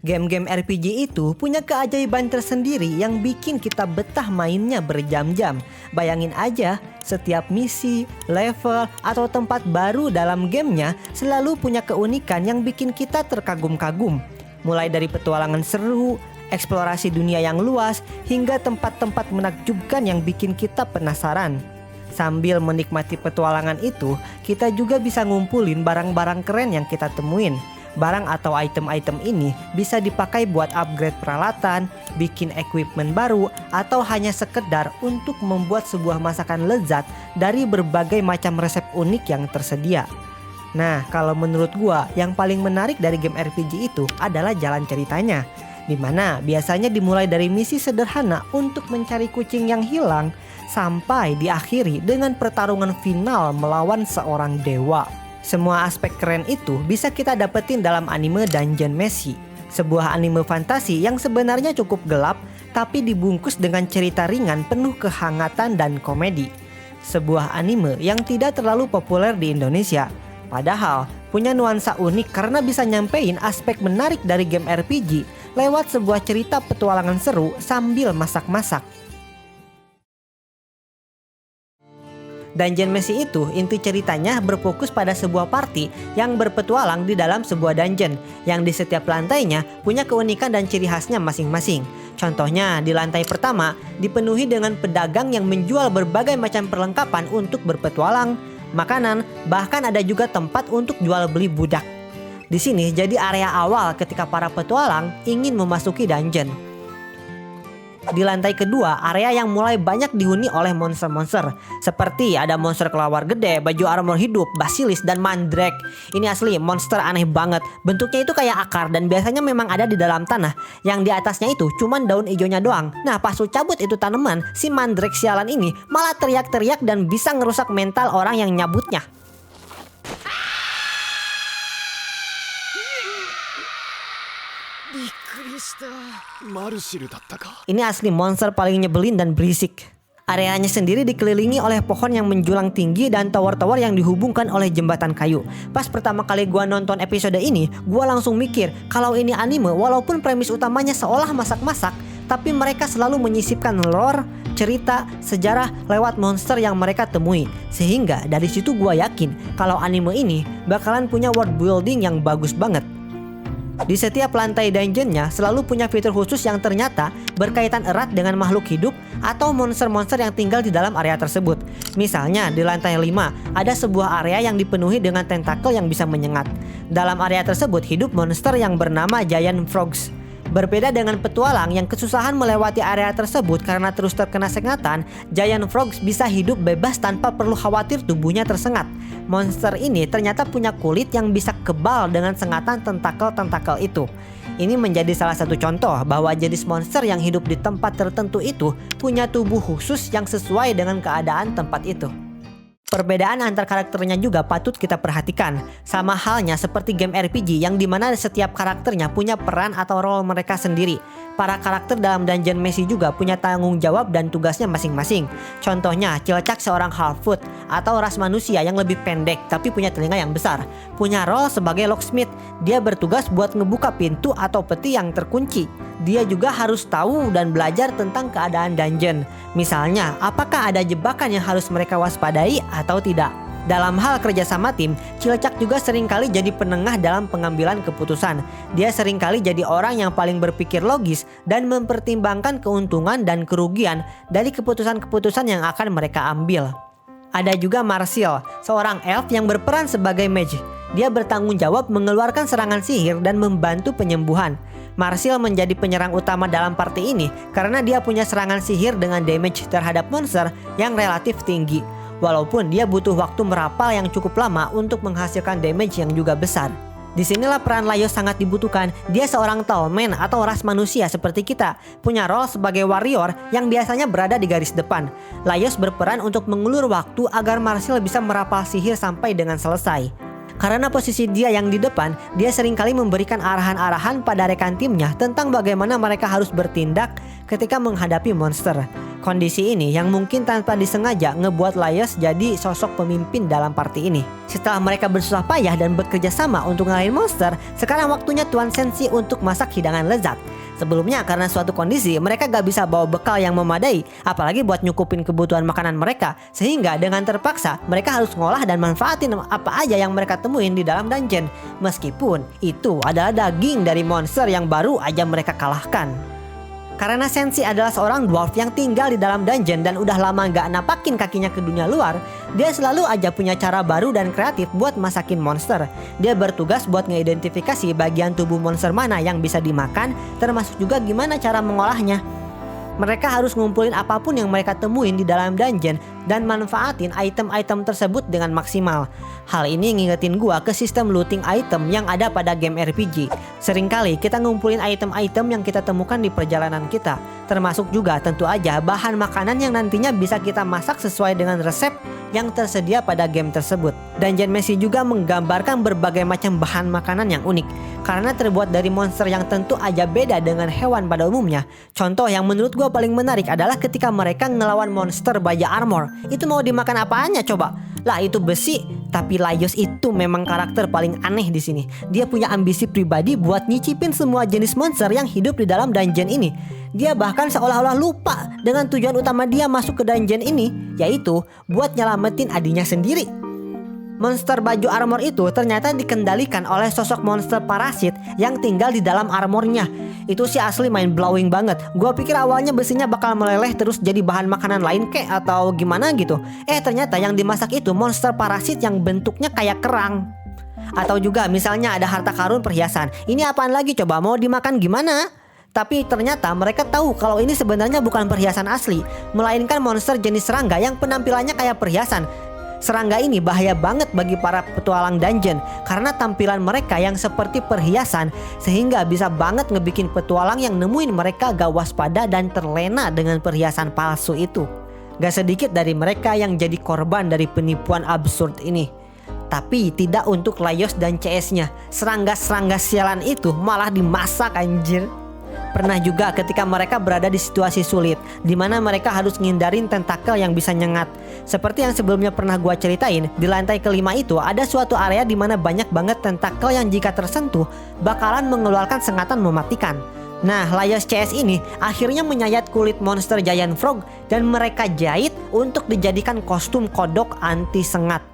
Game-game RPG itu punya keajaiban tersendiri yang bikin kita betah mainnya berjam-jam. Bayangin aja, setiap misi, level, atau tempat baru dalam gamenya selalu punya keunikan yang bikin kita terkagum-kagum. Mulai dari petualangan seru, eksplorasi dunia yang luas, hingga tempat-tempat menakjubkan yang bikin kita penasaran. Sambil menikmati petualangan itu, kita juga bisa ngumpulin barang-barang keren yang kita temuin. Barang atau item-item ini bisa dipakai buat upgrade peralatan, bikin equipment baru, atau hanya sekedar untuk membuat sebuah masakan lezat dari berbagai macam resep unik yang tersedia. Nah, kalau menurut gua, yang paling menarik dari game RPG itu adalah jalan ceritanya, dimana biasanya dimulai dari misi sederhana untuk mencari kucing yang hilang, sampai diakhiri dengan pertarungan final melawan seorang dewa. Semua aspek keren itu bisa kita dapetin dalam anime Dungeon Meshi, sebuah anime fantasi yang sebenarnya cukup gelap tapi dibungkus dengan cerita ringan penuh kehangatan dan komedi. Sebuah anime yang tidak terlalu populer di Indonesia, padahal punya nuansa unik karena bisa nyampein aspek menarik dari game RPG lewat sebuah cerita petualangan seru sambil masak-masak. Dungeon Meshi itu inti ceritanya berfokus pada sebuah party yang berpetualang di dalam sebuah dungeon yang di setiap lantainya punya keunikan dan ciri khasnya masing-masing. Contohnya di lantai pertama dipenuhi dengan pedagang yang menjual berbagai macam perlengkapan untuk berpetualang, makanan, bahkan ada juga tempat untuk jual beli budak. Di sini jadi area awal ketika para petualang ingin memasuki dungeon. Di lantai kedua, area yang mulai banyak dihuni oleh monster-monster. Seperti ada monster kelawar gede, baju armor hidup, basilis, dan mandrake. Ini asli monster aneh banget. Bentuknya itu kayak akar dan biasanya memang ada di dalam tanah. Yang di atasnya itu cuman daun hijaunya doang. Nah, pas lu cabut itu tanaman, si mandrake sialan ini malah teriak-teriak dan bisa ngerusak mental orang yang nyabutnya. Ini asli monster paling nyebelin dan berisik. Areanya sendiri dikelilingi oleh pohon yang menjulang tinggi dan tower-tower yang dihubungkan oleh jembatan kayu. Pas pertama kali gua nonton episode ini, gua langsung mikir kalau ini anime walaupun premis utamanya seolah masak-masak, tapi mereka selalu menyisipkan lore, cerita, sejarah lewat monster yang mereka temui. Sehingga dari situ gua yakin kalau anime ini bakalan punya world building yang bagus banget. Di setiap lantai dungeonnya selalu punya fitur khusus yang ternyata berkaitan erat dengan makhluk hidup atau monster-monster yang tinggal di dalam area tersebut. Misalnya di lantai 5 ada sebuah area yang dipenuhi dengan tentakel yang bisa menyengat. Dalam area tersebut hidup monster yang bernama Giant Frogs. Berbeda dengan petualang yang kesusahan melewati area tersebut karena terus terkena sengatan, Giant Frogs bisa hidup bebas tanpa perlu khawatir tubuhnya tersengat. Monster ini ternyata punya kulit yang bisa kebal dengan sengatan tentakel-tentakel itu. Ini menjadi salah satu contoh bahwa jenis monster yang hidup di tempat tertentu itu punya tubuh khusus yang sesuai dengan keadaan tempat itu. Perbedaan antar karakternya juga patut kita perhatikan. Sama halnya seperti game RPG yang dimana setiap karakternya punya peran atau role mereka sendiri. Para karakter dalam Dungeon Meshi juga punya tanggung jawab dan tugasnya masing-masing. Contohnya Cilcak seorang half-foot atau ras manusia yang lebih pendek tapi punya telinga yang besar. Punya role sebagai locksmith. Dia bertugas buat ngebuka pintu atau peti yang terkunci. Dia juga harus tahu dan belajar tentang keadaan dungeon. Misalnya, apakah ada jebakan yang harus mereka waspadai atau tidak. Dalam hal kerjasama tim, Cilcak juga seringkali jadi penengah dalam pengambilan keputusan. Dia seringkali jadi orang yang paling berpikir logis dan mempertimbangkan keuntungan dan kerugian dari keputusan-keputusan yang akan mereka ambil. Ada juga Marsil, seorang elf yang berperan sebagai mage. Dia bertanggung jawab mengeluarkan serangan sihir dan membantu penyembuhan. Marsil menjadi penyerang utama dalam party ini karena dia punya serangan sihir dengan damage terhadap monster yang relatif tinggi. Walaupun dia butuh waktu merapal yang cukup lama untuk menghasilkan damage yang juga besar. Disinilah peran Laios sangat dibutuhkan. Dia seorang tallman atau ras manusia seperti kita, punya role sebagai warrior yang biasanya berada di garis depan. Laios berperan untuk mengulur waktu agar Marsil bisa merapal sihir sampai dengan selesai. Karena posisi dia yang di depan, dia seringkali memberikan arahan-arahan pada rekan timnya tentang bagaimana mereka harus bertindak ketika menghadapi monster. Kondisi ini yang mungkin tanpa disengaja ngebuat Laios jadi sosok pemimpin dalam party ini. Setelah mereka bersusah payah dan bekerja sama untuk ngalahin monster, sekarang waktunya Tuan Senshi untuk masak hidangan lezat. Sebelumnya karena suatu kondisi mereka gak bisa bawa bekal yang memadai, apalagi buat nyukupin kebutuhan makanan mereka. Sehingga dengan terpaksa mereka harus ngolah dan manfaatin apa aja yang mereka temuin di dalam dungeon. Meskipun itu adalah daging dari monster yang baru aja mereka kalahkan. Karena Senshi adalah seorang dwarf yang tinggal di dalam dungeon dan udah lama gak napakin kakinya ke dunia luar, dia selalu aja punya cara baru dan kreatif buat masakin monster. Dia bertugas buat ngeidentifikasi bagian tubuh monster mana yang bisa dimakan, termasuk juga gimana cara mengolahnya. Mereka harus ngumpulin apapun yang mereka temuin di dalam dungeon dan manfaatin item-item tersebut dengan maksimal. Hal ini ngingetin gua ke sistem looting item yang ada pada game RPG. Seringkali kita ngumpulin item-item yang kita temukan di perjalanan kita, termasuk juga tentu aja bahan makanan yang nantinya bisa kita masak sesuai dengan resep yang tersedia pada game tersebut. Dungeon Meshi juga menggambarkan berbagai macam bahan makanan yang unik, karena terbuat dari monster yang tentu aja beda dengan hewan pada umumnya. Contoh yang menurut gua paling menarik adalah ketika mereka ngelawan monster baja armor. Itu mau dimakan apaannya coba? Lah itu besi. Tapi Laios itu memang karakter paling aneh di sini. Dia punya ambisi pribadi buat nyicipin semua jenis monster yang hidup di dalam dungeon ini. Dia bahkan seolah-olah lupa dengan tujuan utama dia masuk ke dungeon ini, yaitu buat nyelamatin adiknya sendiri. Monster baju armor itu ternyata dikendalikan oleh sosok monster parasit yang tinggal di dalam armornya. Itu sih asli mind blowing banget. Gua pikir awalnya besinya bakal meleleh terus jadi bahan makanan lain kek atau gimana gitu. Ternyata yang dimasak itu monster parasit yang bentuknya kayak kerang. Atau juga misalnya ada harta karun perhiasan. Ini apaan lagi coba, mau dimakan gimana? Tapi ternyata mereka tahu kalau ini sebenarnya bukan perhiasan asli, melainkan monster jenis serangga yang penampilannya kayak perhiasan. Serangga ini bahaya banget bagi para petualang dungeon karena tampilan mereka yang seperti perhiasan, sehingga bisa banget ngebikin petualang yang nemuin mereka gak waspada dan terlena dengan perhiasan palsu itu. Gak sedikit dari mereka yang jadi korban dari penipuan absurd ini. Tapi tidak untuk Laios dan CS-nya. Serangga-serangga sialan itu malah dimasak anjir. Pernah juga ketika mereka berada di situasi sulit, di mana mereka harus ngindarin tentakel yang bisa nyengat. Seperti yang sebelumnya pernah gua ceritain, di lantai kelima itu ada suatu area di mana banyak banget tentakel yang jika tersentuh bakalan mengeluarkan sengatan mematikan. Nah, Laios CS ini akhirnya menyayat kulit monster giant frog dan mereka jahit untuk dijadikan kostum kodok anti sengat.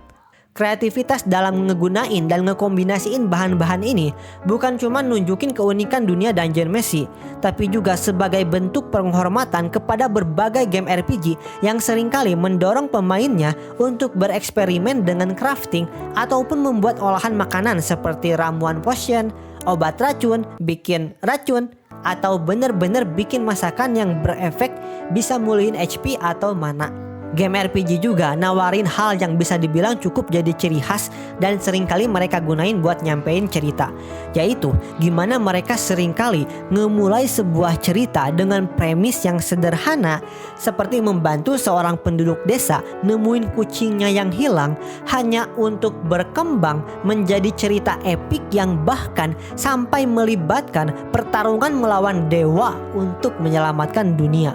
Kreativitas dalam ngegunain dan ngekombinasiin bahan-bahan ini bukan cuma nunjukin keunikan dunia Dungeon Meshi, tapi juga sebagai bentuk penghormatan kepada berbagai game RPG yang seringkali mendorong pemainnya untuk bereksperimen dengan crafting ataupun membuat olahan makanan seperti ramuan potion, obat racun, bikin racun, atau bener-bener bikin masakan yang berefek bisa mulihin HP atau mana. Game RPG juga nawarin hal yang bisa dibilang cukup jadi ciri khas dan seringkali mereka gunain buat nyampein cerita, yaitu gimana mereka seringkali ngemulai sebuah cerita dengan premis yang sederhana, seperti membantu seorang penduduk desa nemuin kucingnya yang hilang, hanya untuk berkembang menjadi cerita epik yang bahkan sampai melibatkan pertarungan melawan dewa untuk menyelamatkan dunia.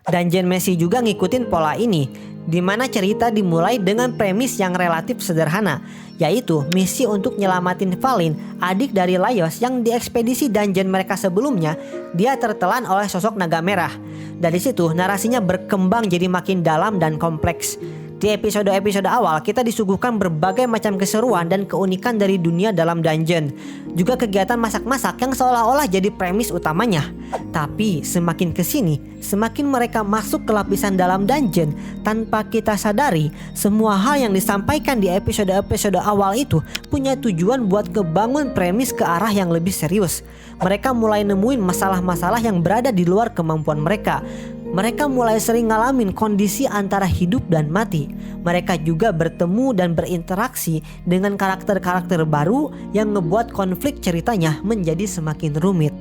Dungeon Meshi juga ngikutin pola ini, di mana cerita dimulai dengan premis yang relatif sederhana, yaitu misi untuk nyelamatin Valin, adik dari Laios yang di ekspedisi dungeon mereka sebelumnya, dia tertelan oleh sosok naga merah. Dari situ narasinya berkembang jadi makin dalam dan kompleks. Di episode-episode awal kita disuguhkan berbagai macam keseruan dan keunikan dari dunia dalam dungeon. Juga kegiatan masak-masak yang seolah-olah jadi premis utamanya. Tapi semakin kesini, semakin mereka masuk ke lapisan dalam dungeon, tanpa kita sadari semua hal yang disampaikan di episode-episode awal itu punya tujuan buat kebangun premis ke arah yang lebih serius. Mereka mulai nemuin masalah-masalah yang berada di luar kemampuan mereka. Mereka mulai sering ngalamin kondisi antara hidup dan mati. Mereka juga bertemu dan berinteraksi dengan karakter-karakter baru yang ngebuat konflik ceritanya menjadi semakin rumit.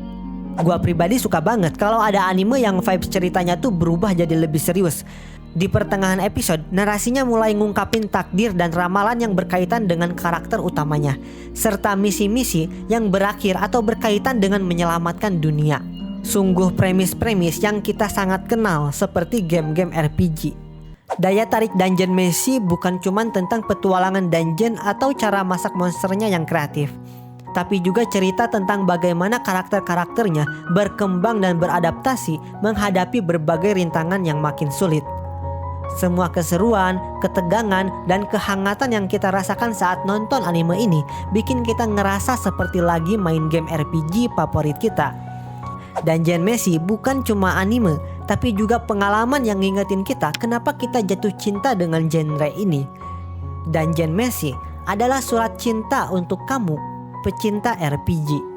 Gua pribadi suka banget kalau ada anime yang vibes ceritanya tuh berubah jadi lebih serius. Di pertengahan episode, narasinya mulai ngungkapin takdir dan ramalan yang berkaitan dengan karakter utamanya, serta misi-misi yang berakhir atau berkaitan dengan menyelamatkan dunia. Sungguh premis-premis yang kita sangat kenal seperti game-game RPG. Daya tarik Dungeon Meshi bukan cuma tentang petualangan dungeon atau cara masak monsternya yang kreatif, tapi juga cerita tentang bagaimana karakter-karakternya berkembang dan beradaptasi menghadapi berbagai rintangan yang makin sulit. Semua keseruan, ketegangan, dan kehangatan yang kita rasakan saat nonton anime ini bikin kita ngerasa seperti lagi main game RPG favorit kita. Dungeon Meshi bukan cuma anime, tapi juga pengalaman yang ngingetin kita kenapa kita jatuh cinta dengan genre ini. Dungeon Meshi adalah surat cinta untuk kamu, pecinta RPG.